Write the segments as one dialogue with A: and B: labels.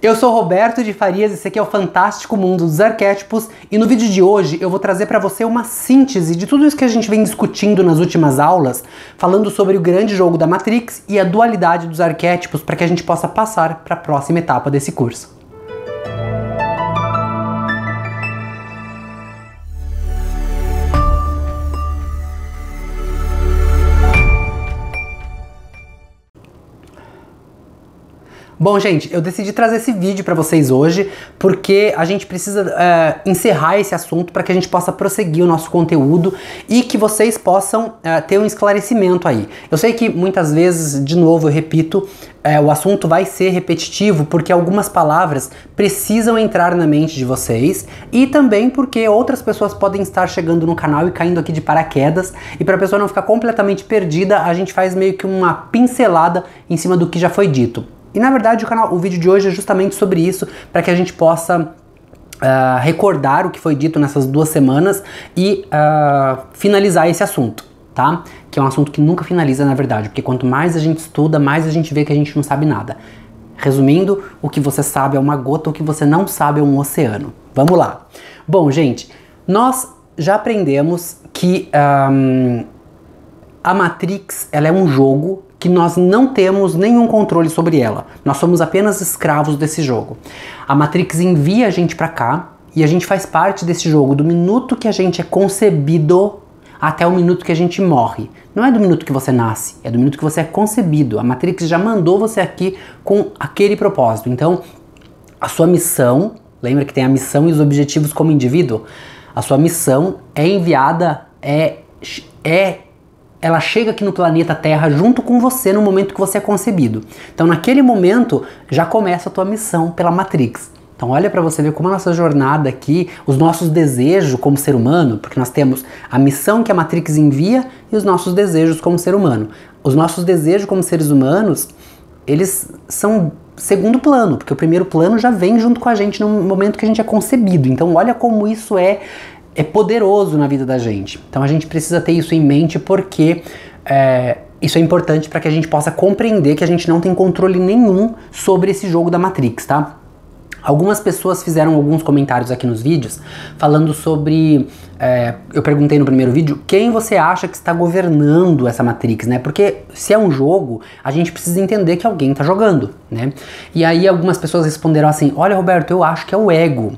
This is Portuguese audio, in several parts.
A: Eu sou Roberto de Farias e esse aqui é o Fantástico Mundo dos Arquétipos, e no vídeo de hoje eu vou trazer para você uma síntese de tudo isso que a gente vem discutindo nas últimas aulas, falando sobre o grande jogo da Matrix e a dualidade dos arquétipos para que a gente possa passar para a próxima etapa desse curso. Bom, gente, eu decidi trazer esse vídeo para vocês hoje porque a gente precisa encerrar esse assunto para que a gente possa prosseguir o nosso conteúdo e que vocês possam ter um esclarecimento aí. Eu sei que muitas vezes, de novo, eu repito, o assunto vai ser repetitivo porque algumas palavras precisam entrar na mente de vocês e também porque outras pessoas podem estar chegando no canal e caindo aqui de paraquedas, e para a pessoa não ficar completamente perdida, a gente faz meio que uma pincelada em cima do que já foi dito. E na verdade o vídeo de hoje é justamente sobre isso, para que a gente possa recordar o que foi dito nessas 2 semanas e finalizar esse assunto, tá? Que é um assunto que nunca finaliza, na verdade, porque quanto mais a gente estuda, mais a gente vê que a gente não sabe nada. Resumindo, o que você sabe é uma gota, o que você não sabe é um oceano. Vamos lá. Bom, gente, nós já aprendemos que a Matrix, ela é um jogo que nós não temos nenhum controle sobre ela. Nós somos apenas escravos desse jogo. A Matrix envia a gente pra cá e a gente faz parte desse jogo do minuto que a gente é concebido até o minuto que a gente morre. Não é do minuto que você nasce, é do minuto que você é concebido. A Matrix já mandou você aqui com aquele propósito. Então, a sua missão, lembra que tem a missão e os objetivos como indivíduo? A sua missão é enviada, ela chega aqui no planeta Terra junto com você no momento que você é concebido. Então naquele momento já começa a tua missão pela Matrix. Então olha para você ver como a nossa jornada aqui, os nossos desejos como ser humano, porque nós temos a missão que a Matrix envia e os nossos desejos como ser humano. Os nossos desejos como seres humanos, eles são segundo plano, porque o primeiro plano já vem junto com a gente no momento que a gente é concebido. Então olha como isso é poderoso na vida da gente. Então a gente precisa ter isso em mente porque isso é importante para que a gente possa compreender que a gente não tem controle nenhum sobre esse jogo da Matrix, tá? Algumas pessoas fizeram alguns comentários aqui nos vídeos falando sobre, eu perguntei no primeiro vídeo, quem você acha que está governando essa Matrix, né? Porque se é um jogo, a gente precisa entender que alguém está jogando, né? E aí algumas pessoas responderam assim, olha Roberto, eu acho que é o ego,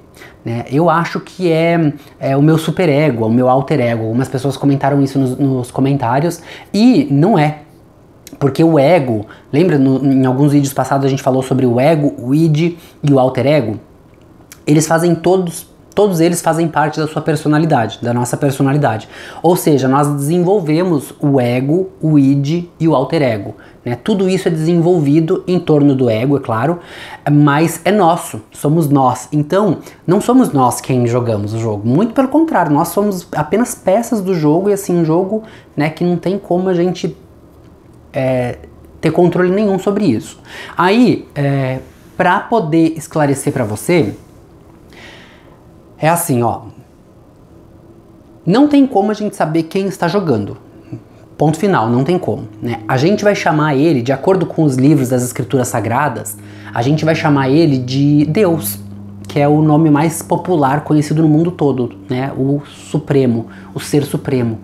A: né? Eu acho que é o meu superego, é o meu alter ego. Algumas pessoas comentaram isso nos comentários e não é. Porque o ego, lembra em alguns vídeos passados a gente falou sobre o ego, o id e o alter ego? Eles fazem todos eles fazem parte da sua personalidade, da nossa personalidade. Ou seja, nós desenvolvemos o ego, o id e o alter ego, né? Tudo isso é desenvolvido em torno do ego, é claro, mas é nosso, somos nós. Então, não somos nós quem jogamos o jogo, muito pelo contrário, nós somos apenas peças do jogo e assim, um jogo, né, que não tem como a gente ter controle nenhum sobre isso. Aí, para poder esclarecer para você, é assim, ó, não tem como a gente saber quem está jogando, ponto final, não tem como, né? A gente vai chamar ele, de acordo com os livros das escrituras sagradas, a gente vai chamar ele de Deus, que é o nome mais popular conhecido no mundo todo, né? O Supremo, o Ser Supremo,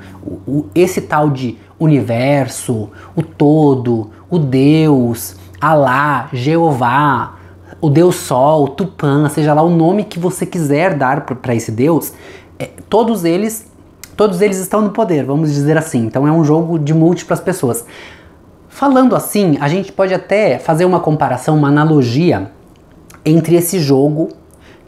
A: esse tal de universo, o todo, o Deus, Alá, Jeová, o Deus Sol, Tupã, seja lá o nome que você quiser dar para esse Deus, todos eles estão no poder, vamos dizer assim. Então é um jogo de múltiplas pessoas. Falando assim, a gente pode até fazer uma comparação, uma analogia entre esse jogo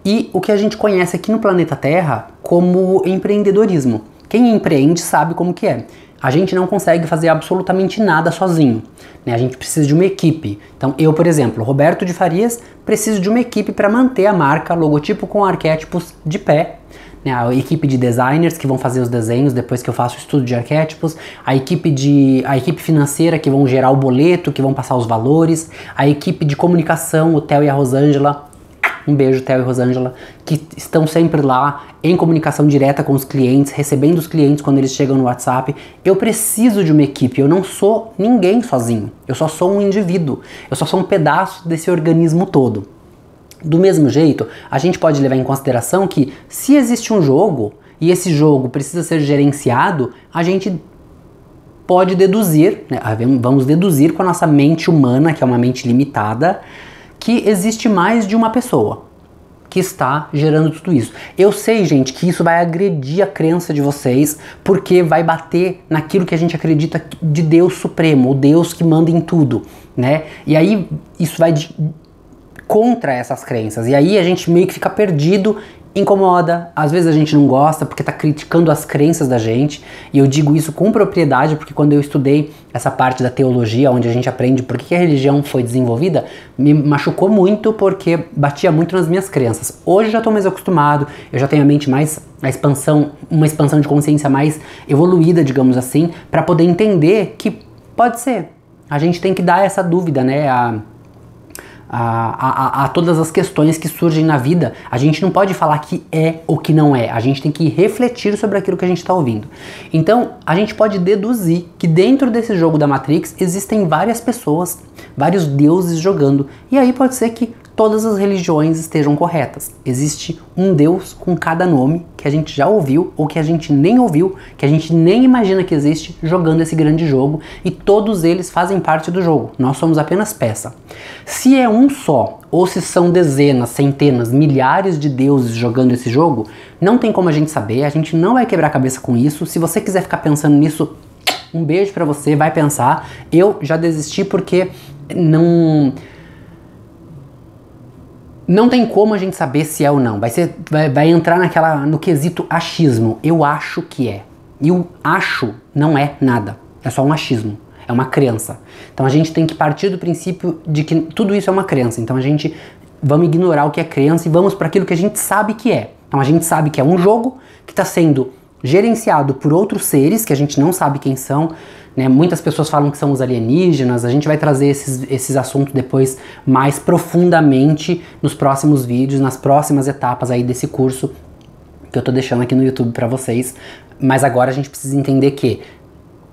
A: e o que a gente conhece aqui no planeta Terra como empreendedorismo. Quem empreende sabe como que é. A gente não consegue fazer absolutamente nada sozinho, né? A gente precisa de uma equipe. Então eu, por exemplo, Roberto de Farias, preciso de uma equipe para manter a marca, logotipo com arquétipos de pé, né? A equipe de designers que vão fazer os desenhos depois que eu faço o estudo de arquétipos, a equipe financeira que vão gerar o boleto, que vão passar os valores, a equipe de comunicação, o Theo e a Rosângela, um beijo, Theo e Rosângela, que estão sempre lá em comunicação direta com os clientes, recebendo os clientes quando eles chegam no WhatsApp. Eu preciso de uma equipe, eu não sou ninguém sozinho, eu só sou um indivíduo, eu só sou um pedaço desse organismo todo. Do mesmo jeito, a gente pode levar em consideração que se existe um jogo e esse jogo precisa ser gerenciado, a gente pode deduzir, né, vamos deduzir com a nossa mente humana, que é uma mente limitada, que existe mais de uma pessoa que está gerando tudo isso. Eu sei, gente, que isso vai agredir a crença de vocês, porque vai bater naquilo que a gente acredita de Deus Supremo, o Deus que manda em tudo, né? E aí isso vai contra essas crenças, e aí a gente meio que fica perdido, incomoda, às vezes a gente não gosta porque tá criticando as crenças da gente, e eu digo isso com propriedade porque quando eu estudei essa parte da teologia, onde a gente aprende por que a religião foi desenvolvida, me machucou muito porque batia muito nas minhas crenças. Hoje já tô mais acostumado, eu já tenho a mente mais, uma expansão de consciência mais evoluída, digamos assim, para poder entender que pode ser. A gente tem que dar essa dúvida, né, a todas as questões que surgem na vida. A gente não pode falar que é ou que não é, a gente tem que refletir sobre aquilo que a gente está ouvindo. Então a gente pode deduzir que dentro desse jogo da Matrix existem várias pessoas, vários deuses jogando, e aí pode ser que todas as religiões estejam corretas. Existe um Deus com cada nome que a gente já ouviu ou que a gente nem ouviu, que a gente nem imagina que existe, jogando esse grande jogo, e todos eles fazem parte do jogo. Nós somos apenas peça. Se é um só, ou se são dezenas, centenas, milhares de deuses jogando esse jogo, não tem como a gente saber, a gente não vai quebrar a cabeça com isso. Se você quiser ficar pensando nisso, um beijo pra você, vai pensar. Eu já desisti porque não tem como a gente saber se é ou não. Vai entrar no quesito achismo. Eu acho que é. E o acho não é nada. É só um achismo. É uma crença. Então a gente tem que partir do princípio de que tudo isso é uma crença. Então vamos ignorar o que é crença e vamos para aquilo que a gente sabe que é. Então a gente sabe que é um jogo que está sendo gerenciado por outros seres que a gente não sabe quem são, né? Muitas pessoas falam que são os alienígenas. A gente vai trazer esses assuntos depois mais profundamente nos próximos vídeos, nas próximas etapas aí desse curso que eu tô deixando aqui no YouTube para vocês. Mas agora a gente precisa entender que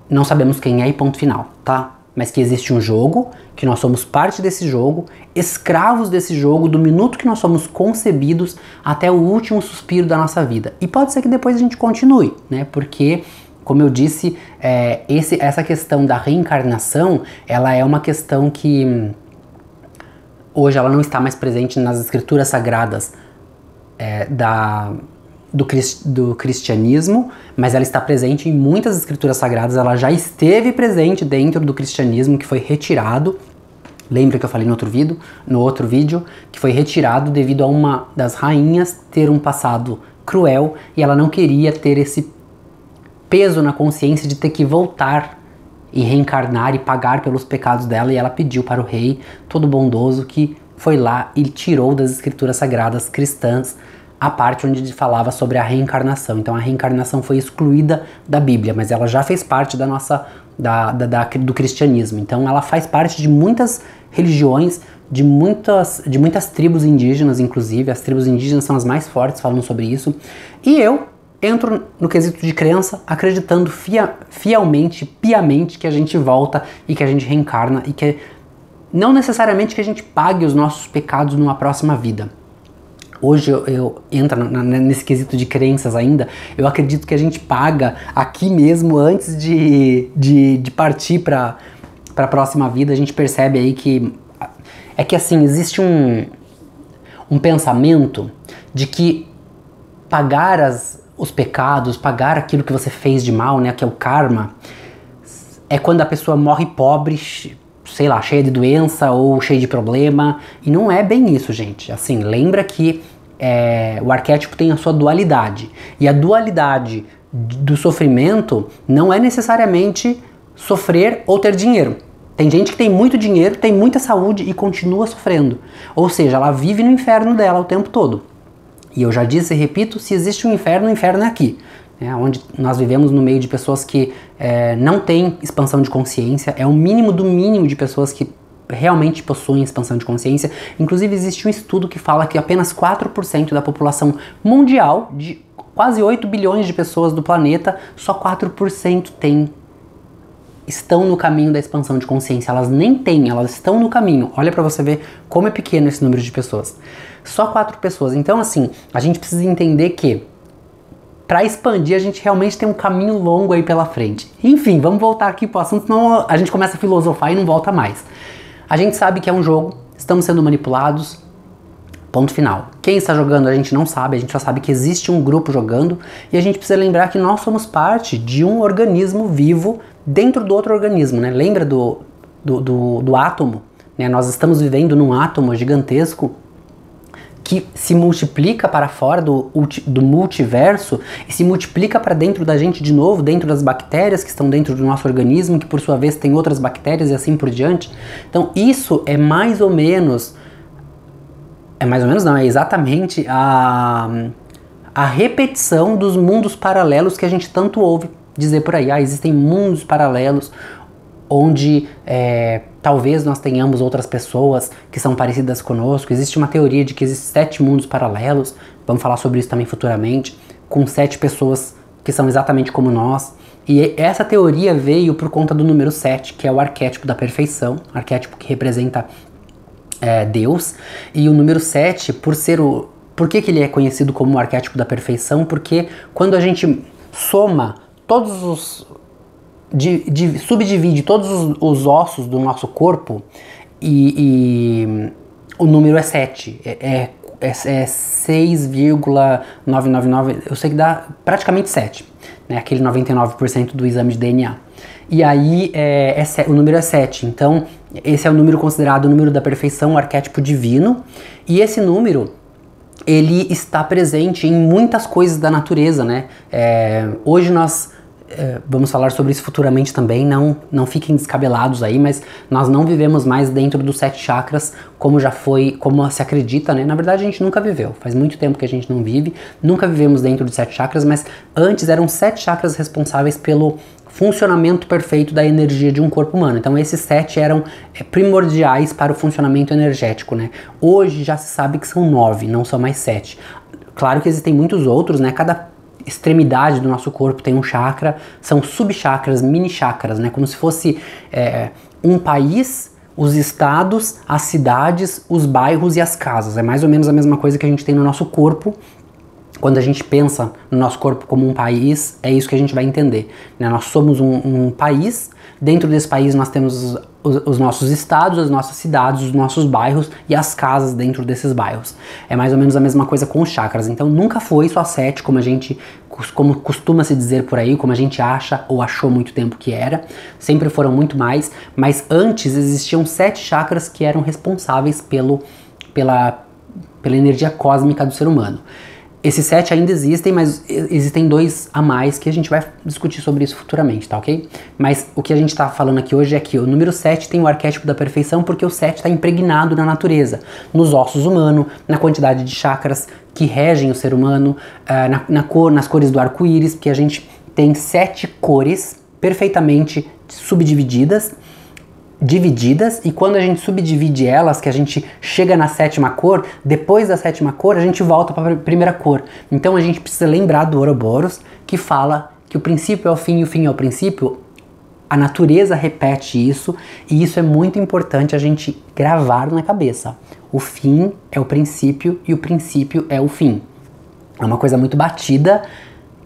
A: não sabemos quem é e ponto final, tá? Mas que existe um jogo, que nós somos parte desse jogo, escravos desse jogo, do minuto que nós somos concebidos até o último suspiro da nossa vida. E pode ser que depois a gente continue, né? Porque, como eu disse, essa questão da reencarnação, ela é uma questão que hoje ela não está mais presente nas escrituras sagradas do cristianismo, mas ela está presente em muitas escrituras sagradas. Ela já esteve presente dentro do cristianismo, que foi retirado. Lembra que eu falei no outro vídeo, que foi retirado devido a uma das rainhas ter um passado cruel e ela não queria ter esse peso na consciência de ter que voltar e reencarnar e pagar pelos pecados dela, e ela pediu para o rei todo bondoso que foi lá e tirou das escrituras sagradas cristãs a parte onde falava sobre a reencarnação. Então a reencarnação foi excluída da Bíblia, mas ela já fez parte do cristianismo. Então ela faz parte de muitas religiões, de muitas tribos indígenas, inclusive. As tribos indígenas são as mais fortes falando sobre isso. E eu entro no quesito de crença, acreditando fielmente, piamente, que a gente volta e que a gente reencarna, e que não necessariamente que a gente pague os nossos pecados numa próxima vida. Hoje eu entro nesse quesito de crenças ainda. Eu acredito que a gente paga aqui mesmo antes de partir para a próxima vida. A gente percebe aí que assim, existe um pensamento de que pagar os pecados, pagar aquilo que você fez de mal, né, que é o karma, é quando a pessoa morre pobre, sei lá, cheia de doença ou cheia de problema. E não é bem isso, gente. Assim, lembra que o arquétipo tem a sua dualidade. E a dualidade do sofrimento não é necessariamente sofrer ou ter dinheiro. Tem gente que tem muito dinheiro, tem muita saúde e continua sofrendo. Ou seja, ela vive no inferno dela o tempo todo. E eu já disse e repito, se existe um inferno, o inferno é aqui. Onde nós vivemos no meio de pessoas que não têm expansão de consciência. É o mínimo do mínimo de pessoas que realmente possuem expansão de consciência. Inclusive existe um estudo que fala que apenas 4% da população mundial, de quase 8 bilhões de pessoas do planeta, só 4% tem estão no caminho da expansão de consciência. Elas nem têm, elas estão no caminho. Olha pra você ver como é pequeno esse número de pessoas. Só 4 pessoas. Então, assim, a gente precisa entender que para expandir, a gente realmente tem um caminho longo aí pela frente. Enfim, vamos voltar aqui pro assunto, senão a gente começa a filosofar e não volta mais. A gente sabe que é um jogo, estamos sendo manipulados, ponto final. Quem está jogando a gente não sabe, a gente só sabe que existe um grupo jogando e a gente precisa lembrar que nós somos parte de um organismo vivo dentro do outro organismo, né? Lembra do átomo? Né? Nós estamos vivendo num átomo gigantesco que se multiplica para fora do multiverso e se multiplica para dentro da gente de novo, dentro das bactérias que estão dentro do nosso organismo, que por sua vez tem outras bactérias e assim por diante. Então isso é mais ou menos não, é exatamente a repetição dos mundos paralelos que a gente tanto ouve dizer por aí. Existem mundos paralelos onde talvez nós tenhamos outras pessoas que são parecidas conosco. Existe uma teoria de que existem 7 mundos paralelos, vamos falar sobre isso também futuramente, com 7 pessoas que são exatamente como nós. E essa teoria veio por conta do número 7, que é o arquétipo da perfeição, arquétipo que representa Deus. E o número 7, por que ele é conhecido como o arquétipo da perfeição? Porque quando a gente soma todos os subdivide todos os ossos do nosso corpo e o número é 7, é 6,999, eu sei que dá praticamente 7, né? Aquele 99% do exame de DNA. E aí o número é 7, então esse é o número considerado o número da perfeição, o arquétipo divino, e esse número ele está presente em muitas coisas da natureza, né? Hoje nós vamos falar sobre isso futuramente também, não fiquem descabelados aí, mas nós não vivemos mais dentro dos 7 chakras como já foi, como se acredita, né? Na verdade a gente nunca viveu, faz muito tempo que a gente não vive, nunca vivemos dentro dos 7 chakras, mas antes eram 7 chakras responsáveis pelo funcionamento perfeito da energia de um corpo humano. Então esses 7 eram primordiais para o funcionamento energético, né? Hoje já se sabe que são 9, não são mais 7. Claro que existem muitos outros, né? Cada extremidade do nosso corpo tem um chakra, são subchakras, mini chakras, né? Como se fosse um país, os estados, as cidades, os bairros e as casas. É mais ou menos a mesma coisa que a gente tem no nosso corpo. Quando a gente pensa no nosso corpo como um país, é isso que a gente vai entender, né? Nós somos um país, dentro desse país nós temos os nossos estados, as nossas cidades, os nossos bairros e as casas dentro desses bairros. É mais ou menos a mesma coisa com os chakras. Então nunca foi só 7, como costuma se dizer por aí, como a gente acha ou achou muito tempo que era. Sempre foram muito mais, mas antes existiam 7 chakras que eram responsáveis pela energia cósmica do ser humano. Esses 7 ainda existem, mas existem 2 a mais que a gente vai discutir sobre isso futuramente, tá ok? Mas o que a gente tá falando aqui hoje é que o número 7 tem o arquétipo da perfeição porque o 7 está impregnado na natureza, nos ossos humanos, na quantidade de chakras que regem o ser humano, nas cores do arco-íris, porque a gente tem 7 cores perfeitamente divididas, e quando a gente subdivide elas, que a gente chega na 7ª cor, depois da 7ª cor a gente volta para a primeira cor. Então a gente precisa lembrar do Ouroboros, que fala que o princípio é o fim e o fim é o princípio. A natureza repete isso, e isso é muito importante a gente gravar na cabeça. O fim é o princípio e o princípio é o fim. É uma coisa muito batida,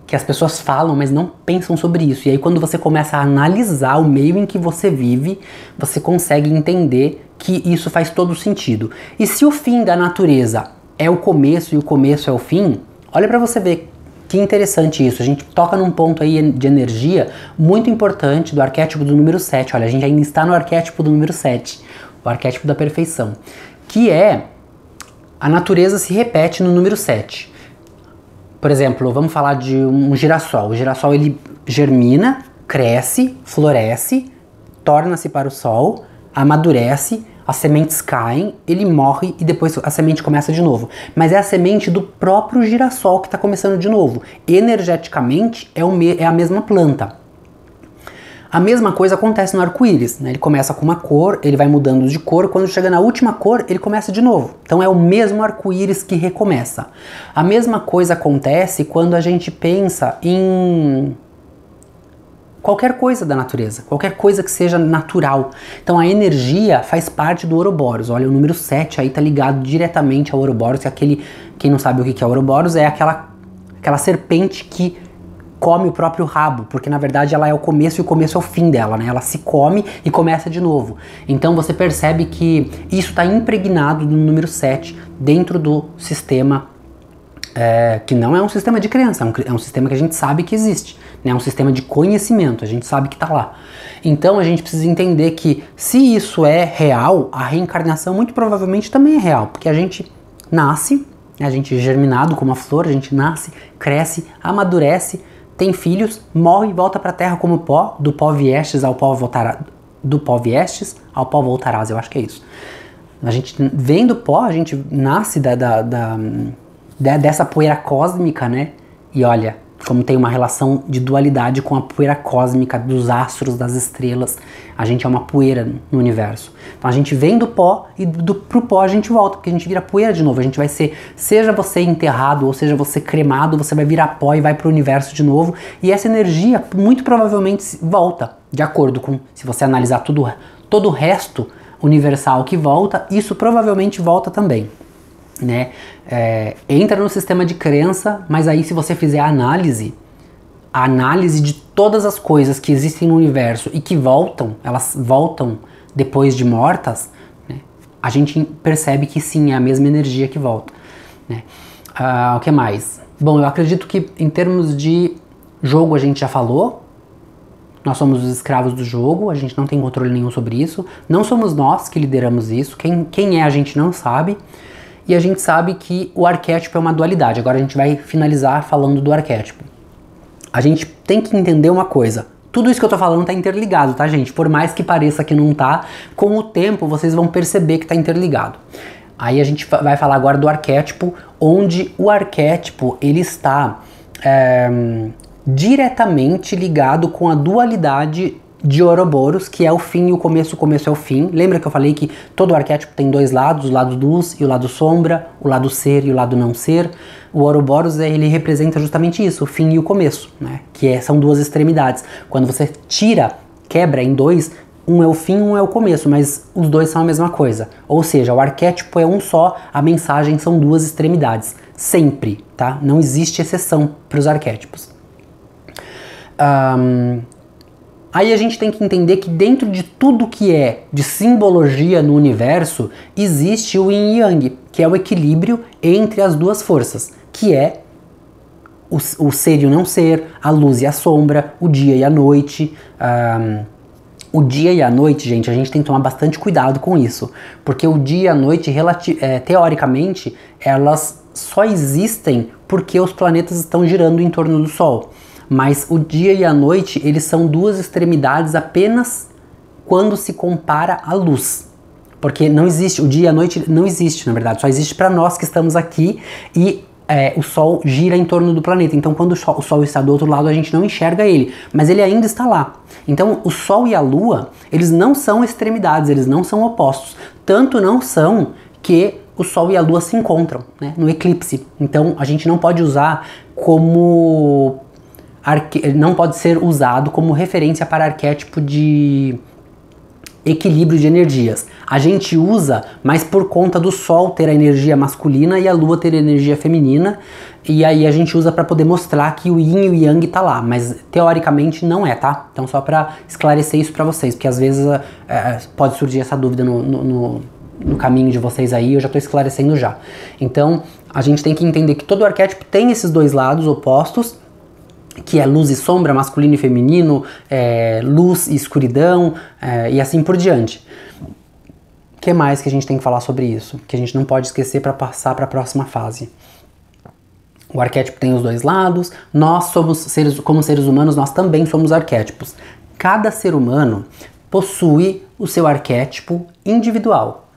A: que as pessoas falam, mas não pensam sobre isso. E aí quando você começa a analisar o meio em que você vive, você consegue entender que isso faz todo sentido. E se o fim da natureza é o começo e o começo é o fim, olha pra você ver que interessante isso. A gente toca num ponto aí de energia muito importante do arquétipo do número 7. Olha, a gente ainda está no arquétipo do número 7, o arquétipo da perfeição, que é a natureza se repete no número 7. Por exemplo, vamos falar de um girassol. O girassol ele germina, cresce, floresce, torna-se para o sol, amadurece, as sementes caem, ele morre e depois a semente começa de novo. Mas é a semente do próprio girassol que está começando de novo. Energeticamente é a mesma planta. A mesma coisa acontece no arco-íris, né? Ele começa com uma cor, ele vai mudando de cor, quando chega na última cor, ele começa de novo. Então é o mesmo arco-íris que recomeça. A mesma coisa acontece quando a gente pensa em qualquer coisa da natureza, qualquer coisa que seja natural. Então a energia faz parte do Ouroboros. Olha, o número 7 aí tá ligado diretamente ao Ouroboros, que é aquele, quem não sabe o que é Ouroboros, é aquela serpente que come o próprio rabo, porque na verdade ela é o começo e o começo é o fim dela, né? Ela se come e começa de novo. Então você percebe que isso está impregnado no número 7 dentro do sistema, que não é um sistema de crença, é um sistema que a gente sabe que existe, né? É um sistema de conhecimento, a gente sabe que está lá. Então a gente precisa entender que se isso é real, a reencarnação muito provavelmente também é real, porque a gente nasce, a gente é germinado como a flor, a gente nasce, cresce, amadurece, tem filhos, morre e volta para a terra como pó, do pó viestes ao pó voltarás, do pó viestes ao pó voltarás, eu acho que é isso. A gente vem do pó, a gente nasce dessa poeira cósmica, né? E olha, como tem uma relação de dualidade com a poeira cósmica dos astros, das estrelas. A gente é uma poeira no universo. Então a gente vem do pó e pro pó a gente volta, porque a gente vira poeira de novo. A gente vai ser, seja você enterrado ou seja você cremado, você vai virar pó e vai pro universo de novo. E essa energia muito provavelmente volta, de acordo com, se você analisar todo o resto universal que volta, isso provavelmente volta também, né? Entra no sistema de crença, mas aí se você fizer a análise de todas as coisas que existem no universo e que voltam, elas voltam depois de mortas, né? A gente percebe que sim, é a mesma energia que volta, né? O que mais? Bom, eu acredito que em termos de jogo a gente já falou. Nós somos os escravos do jogo, a gente não tem controle nenhum sobre isso. Não somos nós que lideramos isso, quem é a gente não sabe. E a gente sabe que o arquétipo é uma dualidade. Agora a gente vai finalizar falando do arquétipo. A gente tem que entender uma coisa. Tudo isso que eu tô falando tá interligado, tá, gente? Por mais que pareça que não tá, com o tempo vocês vão perceber que tá interligado. Aí a gente vai falar agora do arquétipo, onde o arquétipo ele está diretamente ligado com a dualidade de Ouroboros, que é o fim e o começo é o fim. Lembra que eu falei que todo arquétipo tem dois lados, o lado luz e o lado sombra, o lado ser e o lado não ser. O Ouroboros, ele representa justamente isso, o fim e o começo, né? São duas extremidades. Quando você quebra em dois, um é o fim, um é o começo, mas os dois são a mesma coisa. Ou seja, o arquétipo é um só, a mensagem são duas extremidades. Sempre, tá? Não existe exceção para os arquétipos. Aí a gente tem que entender que dentro de tudo que é de simbologia no universo, existe o Yin e Yang, que é o equilíbrio entre as duas forças, que é o ser e o não ser, a luz e a sombra, o dia e a noite. O dia e a noite, gente, a gente tem que tomar bastante cuidado com isso, porque o dia e a noite, teoricamente, elas só existem porque os planetas estão girando em torno do Sol. Mas o dia e a noite, eles são duas extremidades apenas quando se compara à luz. Porque não existe, o dia e a noite não existe, na verdade, só existe para nós que estamos aqui e o Sol gira em torno do planeta. Então quando o Sol está do outro lado, a gente não enxerga ele, mas ele ainda está lá. Então o Sol e a Lua, eles não são extremidades, eles não são opostos. Tanto não são que o Sol e a Lua se encontram, né, no eclipse. Então a gente não pode usar como... não pode ser usado como referência para arquétipo de equilíbrio de energias. A gente usa, mas por conta do Sol ter a energia masculina e a Lua ter a energia feminina, e aí a gente usa para poder mostrar que o Yin e o Yang tá lá, mas teoricamente não é, tá? Então só para esclarecer isso para vocês, porque às vezes pode surgir essa dúvida no caminho de vocês aí, eu já tô esclarecendo já. Então a gente tem que entender que todo arquétipo tem esses dois lados opostos, que é luz e sombra, masculino e feminino, luz e escuridão, e assim por diante. O que mais que a gente tem que falar sobre isso? Que a gente não pode esquecer para passar para a próxima fase. O arquétipo tem os dois lados, nós somos como seres humanos, nós também somos arquétipos. Cada ser humano possui o seu arquétipo individual.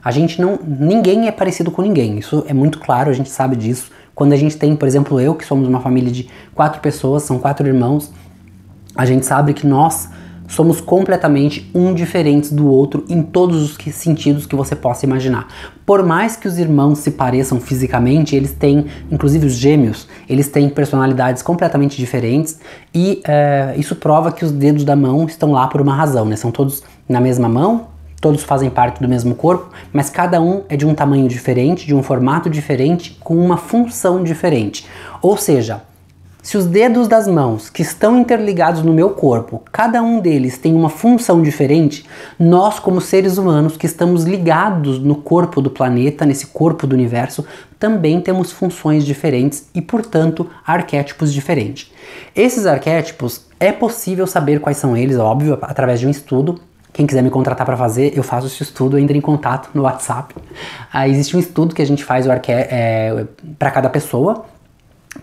A: Ninguém é parecido com ninguém, isso é muito claro, a gente sabe disso. Quando a gente tem, por exemplo, que somos uma família de 4 pessoas, são 4 irmãos, a gente sabe que nós somos completamente um diferentes do outro em todos os sentidos que você possa imaginar. Por mais que os irmãos se pareçam fisicamente, eles têm, inclusive os gêmeos, eles têm personalidades completamente diferentes e isso prova que os dedos da mão estão lá por uma razão, né? São todos na mesma mão, todos fazem parte do mesmo corpo, mas cada um é de um tamanho diferente, de um formato diferente, com uma função diferente. Ou seja, se os dedos das mãos que estão interligados no meu corpo, cada um deles tem uma função diferente, nós como seres humanos que estamos ligados no corpo do planeta, nesse corpo do universo, também temos funções diferentes e, portanto, arquétipos diferentes. Esses arquétipos, é possível saber quais são eles, óbvio, através de um estudo. Quem quiser me contratar para fazer, eu faço esse estudo, entre em contato no WhatsApp. Existe um estudo que a gente faz para cada pessoa,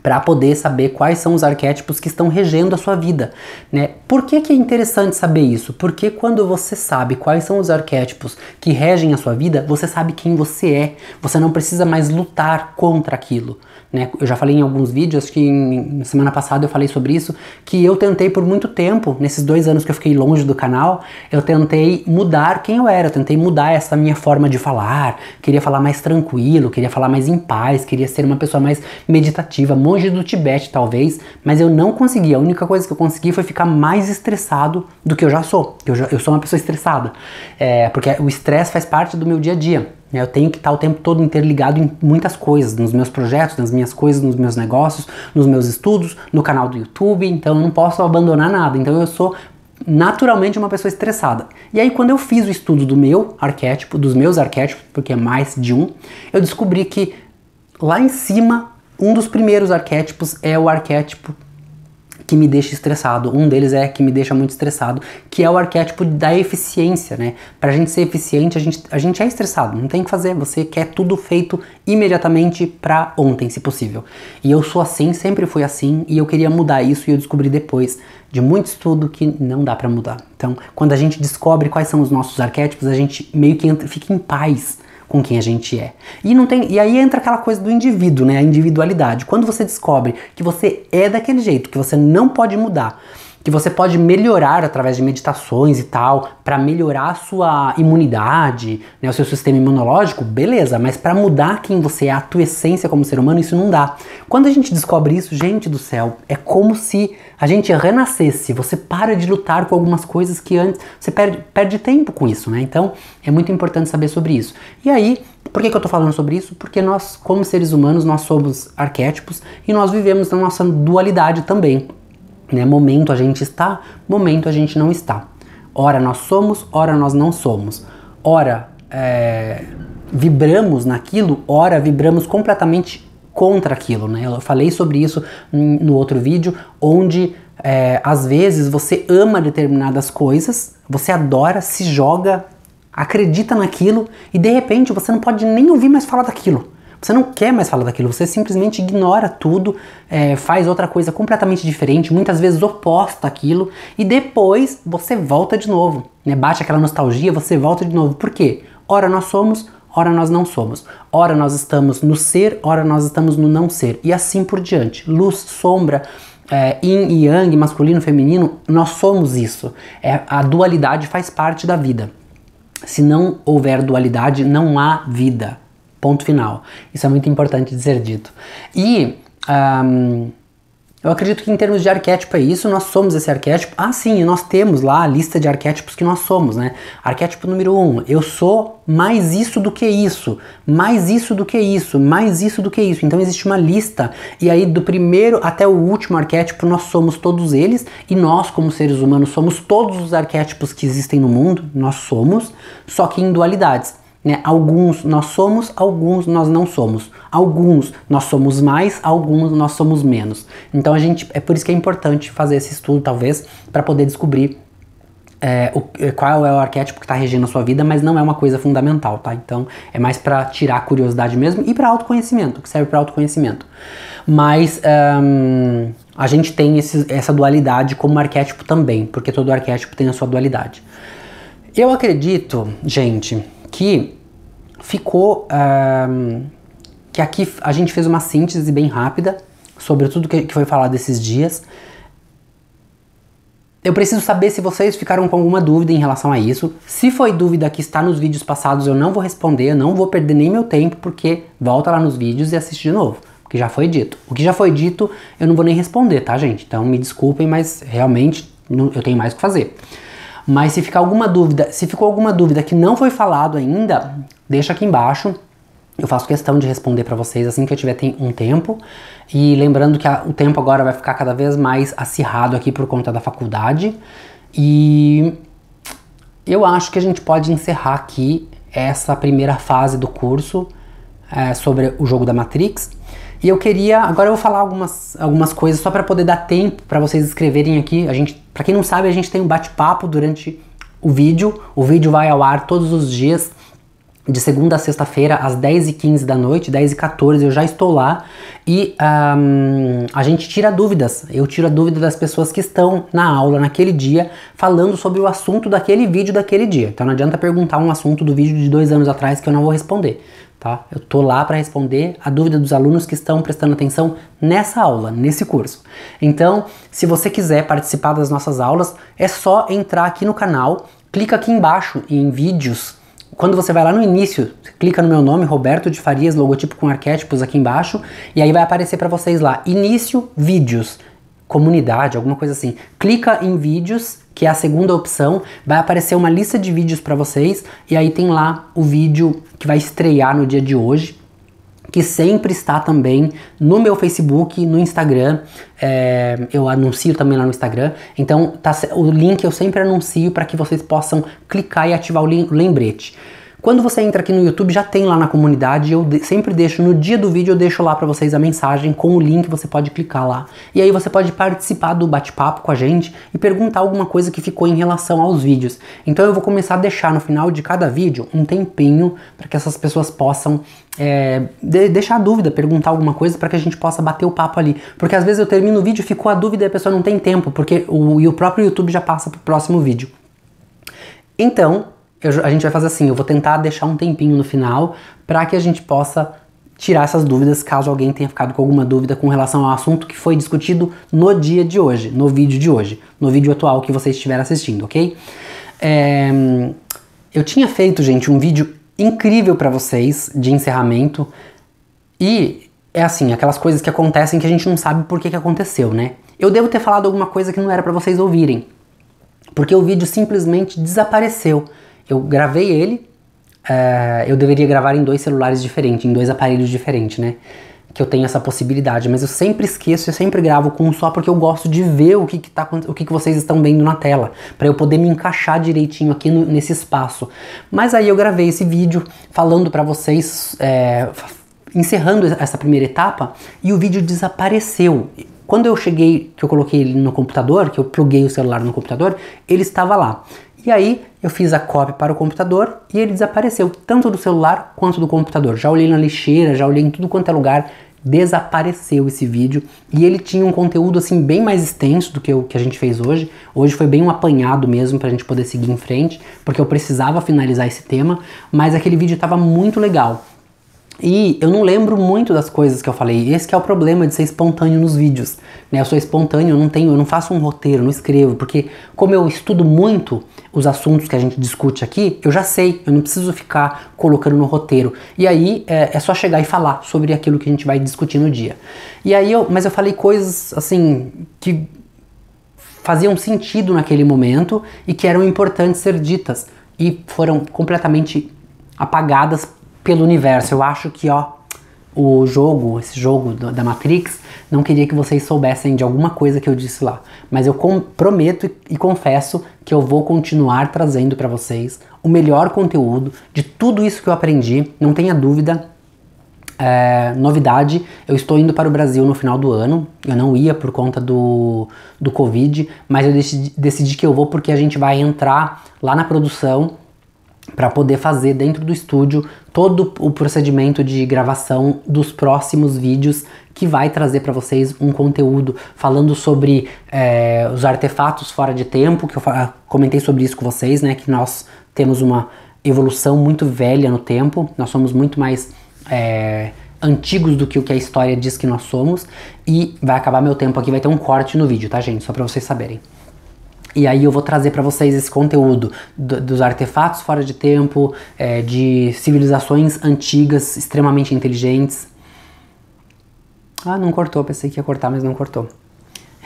A: para poder saber quais são os arquétipos que estão regendo a sua vida, né? Por que que é interessante saber isso? Porque quando você sabe quais são os arquétipos que regem a sua vida, você sabe quem você é, você não precisa mais lutar contra aquilo, né? Eu já falei em alguns vídeos, acho que na semana passada eu falei sobre isso, que eu tentei por muito tempo, nesses 2 anos que eu fiquei longe do canal, eu tentei mudar quem eu era, eu tentei mudar essa minha forma de falar, queria falar mais tranquilo, queria falar mais em paz, queria ser uma pessoa mais meditativa, monge do Tibete talvez, mas eu não consegui. A única coisa que eu consegui foi ficar mais estressado do que eu já sou. Eu sou uma pessoa estressada, porque o estresse faz parte do meu dia a dia. Eu tenho que estar o tempo todo interligado em muitas coisas, nos meus projetos, nas minhas coisas, nos meus negócios, nos meus estudos, no canal do YouTube, então eu não posso abandonar nada. Então eu sou naturalmente uma pessoa estressada. E aí quando eu fiz o estudo do meu arquétipo, dos meus arquétipos, porque é mais de um, eu descobri que lá em cima, um dos primeiros arquétipos é o arquétipo que me deixa estressado. Um deles é que me deixa muito estressado, que é o arquétipo da eficiência, né? Pra gente ser eficiente, a gente é estressado, não tem o que fazer, você quer tudo feito imediatamente pra ontem, se possível. E eu sou assim, sempre fui assim, e eu queria mudar isso e eu descobri depois de muito estudo que não dá pra mudar. Então, quando a gente descobre quais são os nossos arquétipos, a gente meio que fica em paz com quem a gente é. E aí entra aquela coisa do indivíduo, né? A individualidade. Quando você descobre que você é daquele jeito, que você não pode mudar, que você pode melhorar através de meditações e tal, para melhorar a sua imunidade, né, o seu sistema imunológico, beleza, mas para mudar quem você é, a tua essência como ser humano, isso não dá. Quando a gente descobre isso, gente do céu, é como se a gente renascesse, você para de lutar com algumas coisas que antes, você perde tempo com isso, né? Então, é muito importante saber sobre isso. E aí, por que eu tô falando sobre isso? Porque nós, como seres humanos, nós somos arquétipos e nós vivemos na nossa dualidade também. Né? Momento a gente está, momento a gente não está. Ora nós somos, ora nós não somos. Ora vibramos naquilo, ora vibramos completamente contra aquilo. Né? Eu falei sobre isso no outro vídeo, onde às vezes você ama determinadas coisas, você adora, se joga, acredita naquilo e de repente você não pode nem ouvir mais falar daquilo. Você não quer mais falar daquilo, você simplesmente ignora tudo, faz outra coisa completamente diferente, muitas vezes oposta àquilo, e depois você volta de novo, né? Bate aquela nostalgia, você volta de novo. Por quê? Ora nós somos, ora nós não somos. Ora nós estamos no ser, ora nós estamos no não ser. E assim por diante. Luz, sombra, yin e yang, masculino, feminino, nós somos isso. A dualidade faz parte da vida. Se não houver dualidade, não há vida. Ponto final. Isso é muito importante de ser dito. E eu acredito que em termos de arquétipo é isso, nós somos esse arquétipo. Ah, sim, nós temos lá a lista de arquétipos que nós somos, né? Arquétipo número 1, eu sou mais isso do que isso, mais isso do que isso, mais isso do que isso. Então existe uma lista, e aí do primeiro até o último arquétipo nós somos todos eles, e nós como seres humanos somos todos os arquétipos que existem no mundo, nós somos, só que em dualidades. Né? Alguns nós somos, alguns nós não somos. Alguns nós somos mais, alguns nós somos menos. Então é por isso que é importante fazer esse estudo, talvez, para poder descobrir qual é o arquétipo que está regendo a sua vida, mas não é uma coisa fundamental, tá? Então é mais para tirar a curiosidade mesmo e para autoconhecimento, que serve para autoconhecimento. Mas a gente tem essa dualidade como arquétipo também, porque todo arquétipo tem a sua dualidade. Eu acredito, gente, que ficou, que aqui a gente fez uma síntese bem rápida sobre tudo que foi falado esses dias. eu preciso saber se vocês ficaram com alguma dúvida em relação a isso. Se foi dúvida que está nos vídeos passados, eu não vou responder, eu não vou perder nem meu tempo, porque volta lá nos vídeos e assiste de novo, porque já foi dito. O que já foi dito, eu não vou nem responder, tá, gente? Então me desculpem, mas realmente eu tenho mais o que fazer. Mas se ficar alguma dúvida, se ficou alguma dúvida que não foi falado ainda, deixa aqui embaixo. Eu faço questão de responder para vocês assim que eu tiver um tempo. E lembrando que o tempo agora vai ficar cada vez mais acirrado aqui por conta da faculdade. E eu acho que a gente pode encerrar aqui essa primeira fase do curso sobre o jogo da Matrix. E eu queria, agora eu vou falar algumas coisas só para poder dar tempo para vocês escreverem aqui. Para quem não sabe, a gente tem um bate-papo durante o vídeo. O vídeo vai ao ar todos os dias, de segunda a sexta-feira, às 10h15 da noite, 10h14, eu já estou lá. E a gente tira dúvidas. Eu tiro a dúvida das pessoas que estão na aula naquele dia, falando sobre o assunto daquele vídeo daquele dia. Então não adianta perguntar um assunto do vídeo de 2 anos atrás que eu não vou responder. Tá? Eu tô lá para responder a dúvida dos alunos que estão prestando atenção nessa aula, nesse curso. Então, se você quiser participar das nossas aulas, é só entrar aqui no canal, clica aqui embaixo em vídeos. Quando você vai lá no início, você clica no meu nome, Roberto de Farias, logotipo com arquétipos aqui embaixo, e aí vai aparecer para vocês lá, início, vídeos, comunidade, alguma coisa assim. Clica em vídeos, que é a segunda opção, vai aparecer uma lista de vídeos para vocês, e aí tem lá o vídeo que vai estrear no dia de hoje, que sempre está também no meu Facebook, no Instagram, eu anuncio também lá no Instagram, então o link eu sempre anuncio para que vocês possam clicar e ativar o lembrete. Quando você entra aqui no YouTube, já tem lá na comunidade, eu sempre deixo, no dia do vídeo eu deixo lá para vocês a mensagem com o link, você pode clicar lá. E aí você pode participar do bate-papo com a gente e perguntar alguma coisa que ficou em relação aos vídeos. Então eu vou começar a deixar no final de cada vídeo um tempinho para que essas pessoas possam deixar dúvida, perguntar alguma coisa para que a gente possa bater o papo ali. Porque às vezes eu termino o vídeo, ficou a dúvida e a pessoa não tem tempo, porque o próprio YouTube já passa pro próximo vídeo. Então, a gente vai fazer assim, eu vou tentar deixar um tempinho no final para que a gente possa tirar essas dúvidas, caso alguém tenha ficado com alguma dúvida com relação ao assunto que foi discutido no dia de hoje, no vídeo de hoje, no vídeo atual que vocês estiverem assistindo, ok? Eu tinha feito, gente, um vídeo incrível para vocês de encerramento e é assim, aquelas coisas que acontecem que a gente não sabe por que aconteceu, né? Eu devo ter falado alguma coisa que não era para vocês ouvirem, porque o vídeo simplesmente desapareceu. Eu gravei ele, eu deveria gravar em 2 celulares diferentes, em 2 aparelhos diferentes, né? Que eu tenho essa possibilidade, mas eu sempre esqueço, eu sempre gravo com um só porque eu gosto de ver o que vocês estão vendo na tela, para eu poder me encaixar direitinho aqui nesse espaço. Mas aí eu gravei esse vídeo falando para vocês, encerrando essa primeira etapa, e o vídeo desapareceu. Quando eu cheguei, que eu coloquei ele no computador, que eu pluguei o celular no computador, ele estava lá. E aí eu fiz a cópia para o computador e ele desapareceu, tanto do celular quanto do computador. Já olhei na lixeira, já olhei em tudo quanto é lugar, desapareceu esse vídeo. E ele tinha um conteúdo assim bem mais extenso do que o que a gente fez hoje. Hoje foi bem um apanhado mesmo para a gente poder seguir em frente, porque eu precisava finalizar esse tema, mas aquele vídeo estava muito legal. E eu não lembro muito das coisas que eu falei. Esse que é o problema de ser espontâneo nos vídeos, né? Eu sou espontâneo, eu não faço um roteiro, não escrevo, porque como eu estudo muito os assuntos que a gente discute aqui, eu já sei, eu não preciso ficar colocando no roteiro. E aí é só chegar e falar sobre aquilo que a gente vai discutir no dia. E aí mas eu falei coisas assim que faziam sentido naquele momento e que eram importantes ser ditas e foram completamente apagadas pelo universo. Eu acho que esse jogo da Matrix não queria que vocês soubessem de alguma coisa que eu disse lá, mas eu prometo e confesso que eu vou continuar trazendo para vocês o melhor conteúdo de tudo isso que eu aprendi, não tenha dúvida. Novidade, eu estou indo para o Brasil no final do ano. Eu não ia por conta do Covid, mas eu decidi que eu vou porque a gente vai entrar lá na produção para poder fazer dentro do estúdio todo o procedimento de gravação dos próximos vídeos, que vai trazer para vocês um conteúdo falando sobre os artefatos fora de tempo, que eu comentei sobre isso com vocês, né, que nós temos uma evolução muito velha no tempo, nós somos muito mais antigos do que o que a história diz que nós somos, e vai acabar meu tempo aqui, vai ter um corte no vídeo, tá, gente? Só para vocês saberem. E aí eu vou trazer para vocês esse conteúdo dos artefatos fora de tempo, de civilizações antigas extremamente inteligentes. Ah, não cortou, pensei que ia cortar, mas não cortou.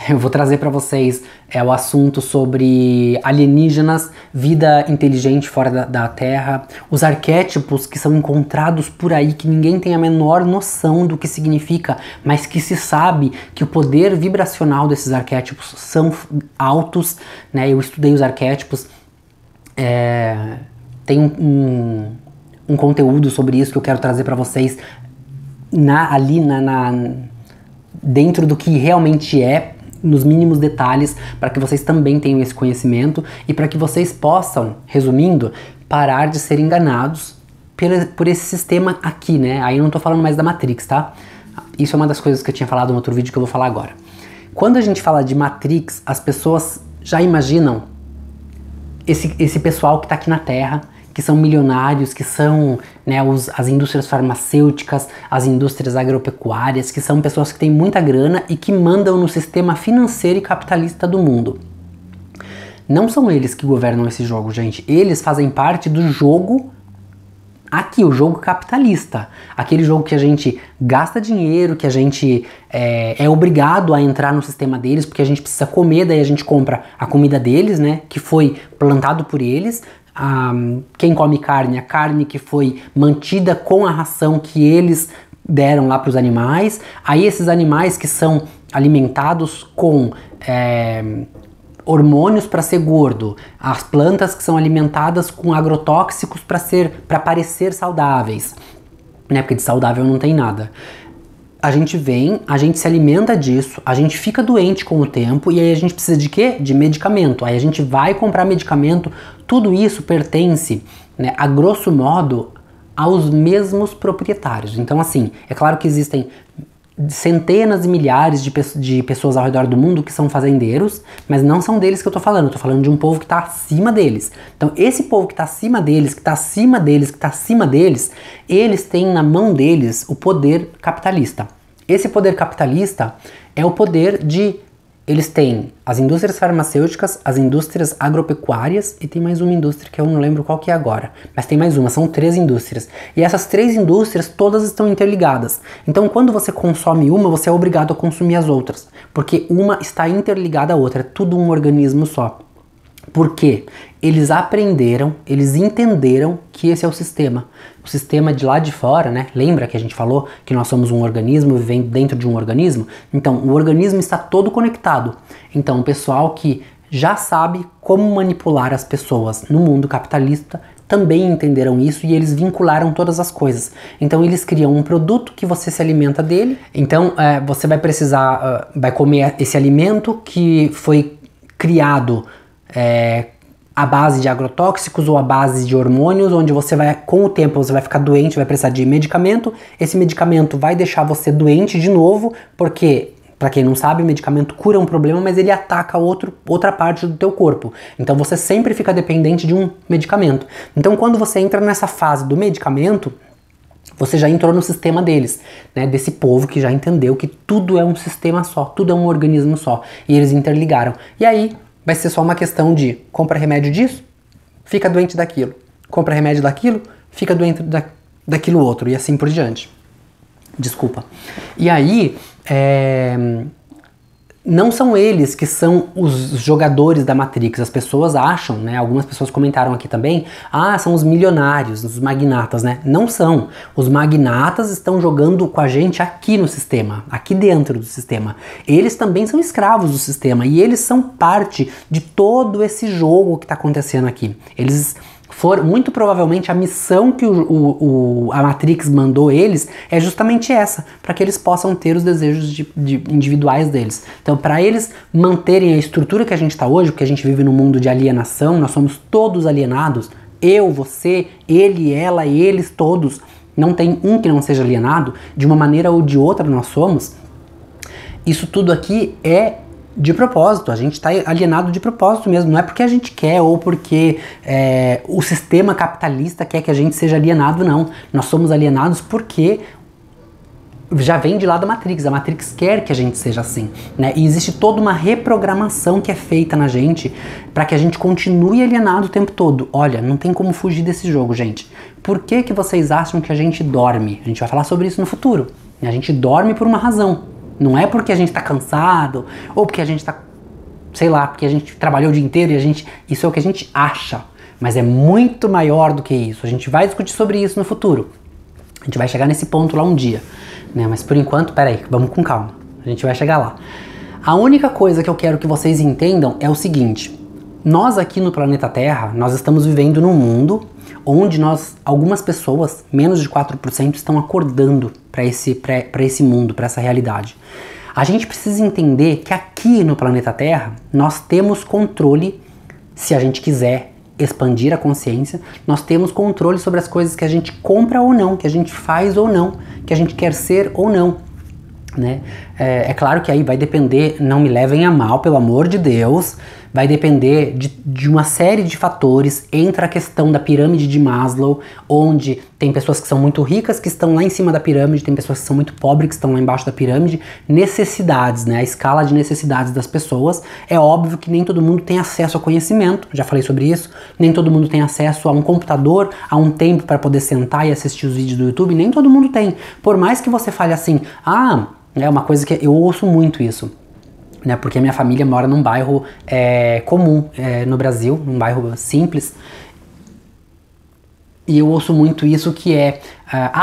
A: Eu vou trazer para vocês o assunto sobre alienígenas, vida inteligente fora da Terra, os arquétipos que são encontrados por aí, que ninguém tem a menor noção do que significa, mas que se sabe que o poder vibracional desses arquétipos são altos, né? Eu estudei os arquétipos, tem um conteúdo sobre isso que eu quero trazer para vocês dentro do que realmente nos mínimos detalhes, para que vocês também tenham esse conhecimento e para que vocês possam, resumindo, parar de ser enganados por esse sistema aqui, né? Aí eu não tô falando mais da Matrix, tá? Isso é uma das coisas que eu tinha falado no outro vídeo que eu vou falar agora. Quando a gente fala de Matrix, as pessoas já imaginam esse pessoal que tá aqui na Terra, que são milionários, que são, né, as indústrias farmacêuticas, as indústrias agropecuárias, que são pessoas que têm muita grana e que mandam no sistema financeiro e capitalista do mundo. Não são eles que governam esse jogo, gente. Eles fazem parte do jogo aqui, o jogo capitalista. Aquele jogo que a gente gasta dinheiro, que a gente é obrigado a entrar no sistema deles, porque a gente precisa comer, daí a gente compra a comida deles, né, que foi plantado por eles. Quem come carne, a carne que foi mantida com a ração que eles deram lá para os animais. Aí esses animais que são alimentados com hormônios para ser gordo, as plantas que são alimentadas com agrotóxicos para parecer saudáveis, né? Porque de saudável não tem nada. A gente vem, a gente se alimenta disso, a gente fica doente com o tempo e aí a gente precisa de quê? De medicamento. Aí a gente vai comprar medicamento. Tudo isso pertence, né, a grosso modo, aos mesmos proprietários. Então, assim, é claro que existem centenas e milhares de pessoas ao redor do mundo que são fazendeiros, mas não são deles que eu tô falando de um povo que tá acima deles. Então, esse povo que tá acima deles, que tá acima deles, que tá acima deles, eles têm na mão deles o poder capitalista. Esse poder capitalista é o poder eles têm as indústrias farmacêuticas, as indústrias agropecuárias e tem mais uma indústria que eu não lembro qual que é agora, mas tem mais uma, são 3 indústrias. E essas 3 indústrias todas estão interligadas. Então quando você consome uma, você é obrigado a consumir as outras, porque uma está interligada à outra, é tudo um organismo só. Por quê? Eles aprenderam, eles entenderam que esse é o sistema. O sistema de lá de fora, né? Lembra que a gente falou que nós somos um organismo vivendo dentro de um organismo? Então, o organismo está todo conectado. Então, o pessoal que já sabe como manipular as pessoas no mundo capitalista também entenderam isso e eles vincularam todas as coisas. Então, eles criam um produto que você se alimenta dele. Então, você vai precisar, vai comer esse alimento que foi criado à base de agrotóxicos ou à base de hormônios, onde você vai, com o tempo, você vai ficar doente, vai precisar de medicamento. Esse medicamento vai deixar você doente de novo, porque, para quem não sabe, o medicamento cura um problema, mas ele ataca outra parte do teu corpo. Então você sempre fica dependente de um medicamento. Então quando você entra nessa fase do medicamento, você já entrou no sistema deles, né? Desse povo que já entendeu que tudo é um sistema só, tudo é um organismo só. E eles interligaram. E aí vai ser só uma questão de compra remédio disso, fica doente daquilo. Compra remédio daquilo, fica doente daquilo outro. E assim por diante. Desculpa. E aí, não são eles que são os jogadores da Matrix. As pessoas acham, né? Algumas pessoas comentaram aqui também, são os milionários, os magnatas, né? Não são. Os magnatas estão jogando com a gente aqui no sistema, aqui dentro do sistema. Eles também são escravos do sistema e eles são parte de todo esse jogo que está acontecendo aqui. Eles muito provavelmente a missão que a Matrix mandou eles é justamente essa, para que eles possam ter os desejos individuais deles. Então, para eles manterem a estrutura que a gente está hoje, porque a gente vive num mundo de alienação, nós somos todos alienados, eu, você, ele, ela, eles, todos, não tem um que não seja alienado, de uma maneira ou de outra nós somos. Isso tudo aqui é de propósito, a gente está alienado de propósito mesmo, não é porque a gente quer ou porque o sistema capitalista quer que a gente seja alienado, não. Nós somos alienados porque já vem de lá da Matrix. A Matrix quer que a gente seja assim, né? E existe toda uma reprogramação que é feita na gente para que a gente continue alienado o tempo todo. Olha, não tem como fugir desse jogo, gente. Por que que vocês acham que a gente dorme? A gente vai falar sobre isso no futuro. A gente dorme por uma razão. Não é porque a gente tá cansado, ou porque a gente tá, sei lá, porque a gente trabalhou o dia inteiro e a gente... Isso é o que a gente acha. Mas é muito maior do que isso. A gente vai discutir sobre isso no futuro. A gente vai chegar nesse ponto lá um dia, né? Mas por enquanto, peraí, vamos com calma. A gente vai chegar lá. A única coisa que eu quero que vocês entendam é o seguinte. Nós aqui no planeta Terra, nós estamos vivendo num mundo onde algumas pessoas, menos de 4%, estão acordando para esse mundo, para essa realidade. A gente precisa entender que aqui no planeta Terra, nós temos controle, se a gente quiser expandir a consciência, nós temos controle sobre as coisas que a gente compra ou não, que a gente faz ou não, que a gente quer ser ou não, né? É claro que aí vai depender, não me levem a mal, pelo amor de Deus, vai depender de uma série de fatores. Entra a questão da pirâmide de Maslow, onde tem pessoas que são muito ricas que estão lá em cima da pirâmide, tem pessoas que são muito pobres que estão lá embaixo da pirâmide. Necessidades, né? A escala de necessidades das pessoas. É óbvio que nem todo mundo tem acesso ao conhecimento, já falei sobre isso, nem todo mundo tem acesso a um computador, a um tempo para poder sentar e assistir os vídeos do YouTube, nem todo mundo tem. Por mais que você fale assim, é uma coisa que eu ouço muito isso, né? Porque a minha família mora num bairro comum no Brasil, num bairro simples. E eu ouço muito isso que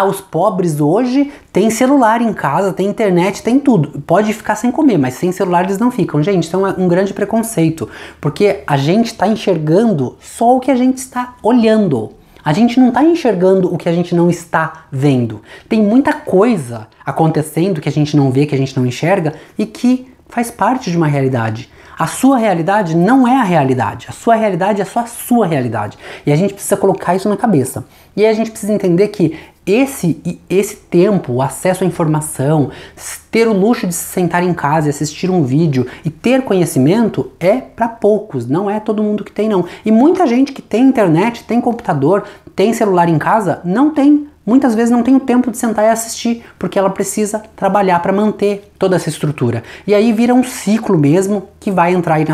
A: os pobres hoje têm celular em casa, têm internet, tem tudo. Pode ficar sem comer, mas sem celular eles não ficam. Gente, isso é um grande preconceito, porque a gente está enxergando só o que a gente está olhando. A gente não está enxergando o que a gente não está vendo. Tem muita coisa acontecendo que a gente não vê, que a gente não enxerga e que faz parte de uma realidade. A sua realidade não é a realidade. A sua realidade é só a sua realidade. E a gente precisa colocar isso na cabeça. E aí a gente precisa entender que esse tempo, o acesso à informação, ter o luxo de se sentar em casa e assistir um vídeo e ter conhecimento é para poucos, não é todo mundo que tem não. E muita gente que tem internet, tem computador, tem celular em casa, não tem. Muitas vezes não tem o tempo de sentar e assistir, porque ela precisa trabalhar para manter toda essa estrutura. E aí vira um ciclo mesmo que vai entrar aí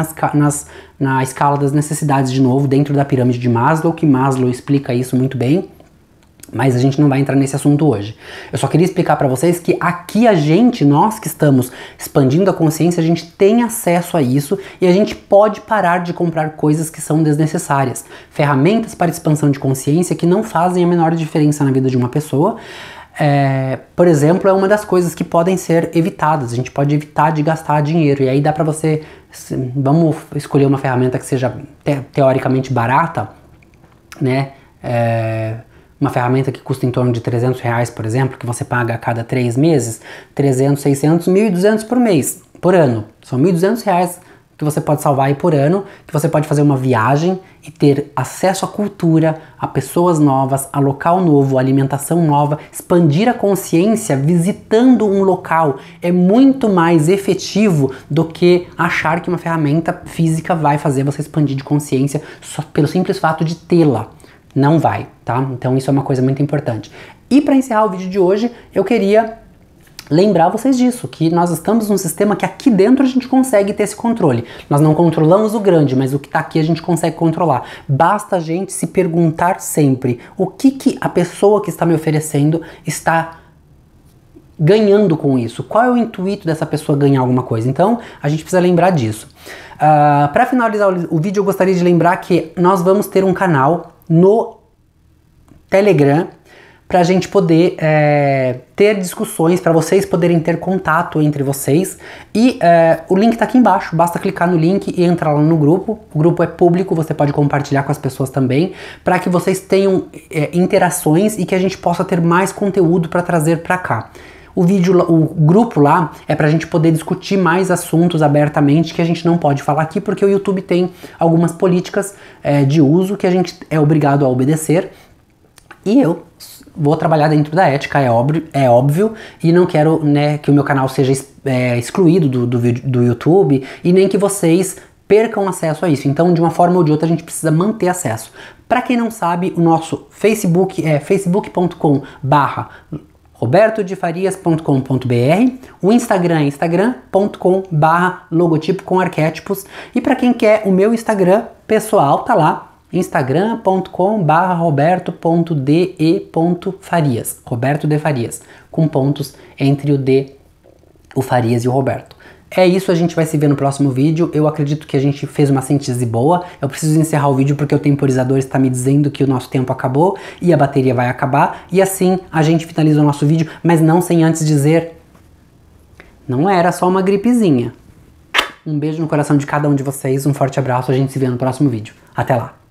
A: na escala das necessidades de novo, dentro da pirâmide de Maslow, que Maslow explica isso muito bem. Mas a gente não vai entrar nesse assunto hoje. Eu só queria explicar para vocês que aqui nós que estamos expandindo a consciência, a gente tem acesso a isso e a gente pode parar de comprar coisas que são desnecessárias. Ferramentas para expansão de consciência que não fazem a menor diferença na vida de uma pessoa. Por exemplo, é uma das coisas que podem ser evitadas. A gente pode evitar de gastar dinheiro. E aí dá para você... Vamos escolher uma ferramenta que seja teoricamente barata, né? Uma ferramenta que custa em torno de R$300, por exemplo, que você paga a cada 3 meses, 300, 600, 1.200 por ano. São R$1.200 que você pode salvar aí por ano, que você pode fazer uma viagem e ter acesso à cultura, a pessoas novas, a local novo, a alimentação nova, expandir a consciência visitando um local. É muito mais efetivo do que achar que uma ferramenta física vai fazer você expandir de consciência só pelo simples fato de tê-la. Não vai, tá? Então isso é uma coisa muito importante. E para encerrar o vídeo de hoje, eu queria lembrar vocês disso, que nós estamos num sistema que aqui dentro a gente consegue ter esse controle. Nós não controlamos o grande, mas o que está aqui a gente consegue controlar. Basta a gente se perguntar sempre o que a pessoa que está me oferecendo está ganhando com isso. Qual é o intuito dessa pessoa ganhar alguma coisa? Então a gente precisa lembrar disso. Para finalizar o vídeo, eu gostaria de lembrar que nós vamos ter um canal no Telegram para a gente poder ter discussões, para vocês poderem ter contato entre vocês. E o link está aqui embaixo, basta clicar no link e entrar lá no grupo. O grupo é público, você pode compartilhar com as pessoas também, para que vocês tenham interações e que a gente possa ter mais conteúdo para trazer para cá. O grupo lá é pra gente poder discutir mais assuntos abertamente que a gente não pode falar aqui, porque o YouTube tem algumas políticas de uso que a gente é obrigado a obedecer. E eu vou trabalhar dentro da ética, é óbvio, e não quero, né, que o meu canal seja excluído do YouTube e nem que vocês percam acesso a isso. Então, de uma forma ou de outra, a gente precisa manter acesso. Para quem não sabe, o nosso Facebook é facebook.com/. robertodefarias.com.br. O Instagram é instagram.com/logotipo com arquétipos. E para quem quer o meu Instagram pessoal, tá lá, instagram.com/roberto.de.farias, Roberto de Farias, com pontos entre o D, o Farias e o Roberto. É isso, a gente vai se ver no próximo vídeo. Eu acredito que a gente fez uma síntese boa. Eu preciso encerrar o vídeo porque o temporizador está me dizendo que o nosso tempo acabou e a bateria vai acabar. E assim a gente finaliza o nosso vídeo, mas não sem antes dizer: não era só uma gripezinha. Um beijo no coração de cada um de vocês, um forte abraço, a gente se vê no próximo vídeo. Até lá!